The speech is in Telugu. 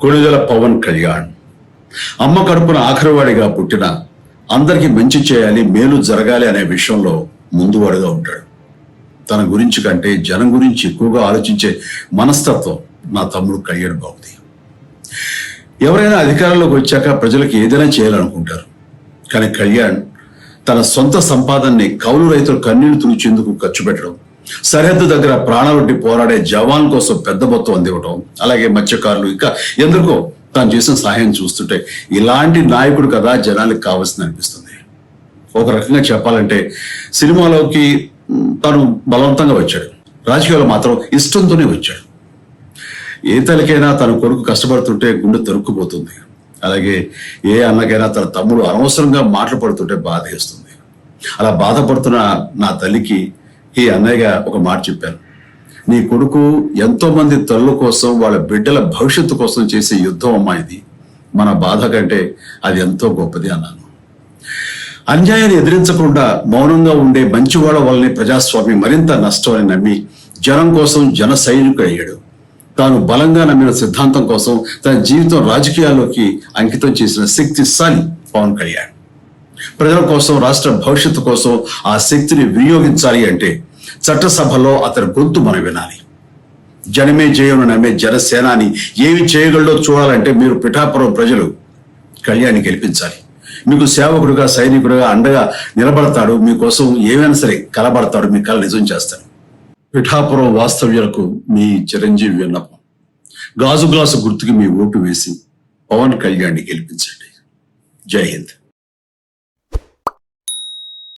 కొణిదెల పవన్ కళ్యాణ్ అమ్మ కడుపున ఆఖరివాడిగా పుట్టిన అందరికీ మంచి చేయాలి, మేలు జరగాలి అనే విషయంలో ముందువాడుగా ఉంటాడు. తన గురించి కంటే జనం గురించి ఎక్కువగా ఆలోచించే మనస్తత్వం నా తమ్ముడు కళ్యాణ్ బాబుది. ఎవరైనా అధికారంలోకి వచ్చాక ప్రజలకు ఏదైనా చేయాలనుకుంటారు. కానీ కళ్యాణ్ తన సొంత సంపాదనని కౌలు రైతులు కన్నీళ్లు తుడిచేందుకు ఖర్చు పెట్టడం, సరిహద్దు దగ్గర ప్రాణాలొడ్డి పోరాడే జవాన్ కోసం పెద్ద మొత్తం అందివ్వడం, అలాగే మత్స్యకారులు ఇంకా ఎందుకో తాను చేసిన సహాయం చూస్తుంటే ఇలాంటి నాయకుడు కదా జనాలకు కావాల్సింది అనిపిస్తుంది. ఒక రకంగా చెప్పాలంటే సినిమాలోకి తను బలవంతంగా వచ్చాడు, రాజకీయాల్లో మాత్రం ఇష్టంతోనే వచ్చాడు. ఏ తల్లికైనా తన కొడుకు కష్టపడుతుంటే గుండె తరుక్కుపోతుంది. అలాగే ఏ అన్నకైనా తన తమ్ముడు అనవసరంగా మాటలు పడుతుంటే బాధేస్తుంది. అలా బాధపడుతున్న నా తల్లికి ఈ అన్నయ్యగా ఒక మాట చెప్పాను. నీ కొడుకు ఎంతో మంది తల్లుల కోసం, వాళ్ళ బిడ్డల భవిష్యత్తు కోసం చేసే యుద్ధం అమ్మా ఇది. మన బాధ కంటే అది ఎంతో గొప్పది అన్నాను. అన్యాయాన్ని ఎదిరించకుండా మౌనంగా ఉండే మంచివాళ్ళ వల్లనే ప్రజాస్వామ్యం మరింత నష్టం అని నమ్మి జనం కోసం జన సైనికుడు అయ్యాడు. తాను బలంగా నమ్మిన సిద్ధాంతం కోసం తన జీవితం రాజకీయాల్లోకి అంకితం చేసిన శక్తిశాలి పవన్ కళ్యాణ్. ప్రజల కోసం, రాష్ట్ర భవిష్యత్తు కోసం ఆ శక్తిని వినియోగించాలి అంటే చట్టసభలో అతని గొంతు మనం వినాలి. జనమే జయను నమ్మే జనసేనాని ఏమి చేయగలడో చూడాలంటే మీరు పిఠాపురం ప్రజలు కళ్యాణ్ని గెలిపించాలి. మీకు సేవకుడుగా, సైనికుడుగా అండగా నిలబడతాడు. మీకోసం ఏమైనా సరే కలబడతాడు. మీ కళ నిజం చేస్తాడు. పిఠాపురం వాస్తవ్యులకు మీ చిరంజీవి విన్నపం, గాజు గ్లాసు గుర్తుకి మీ ఓటు వేసి పవన్ కళ్యాణ్ని గెలిపించండి. జై హింద్.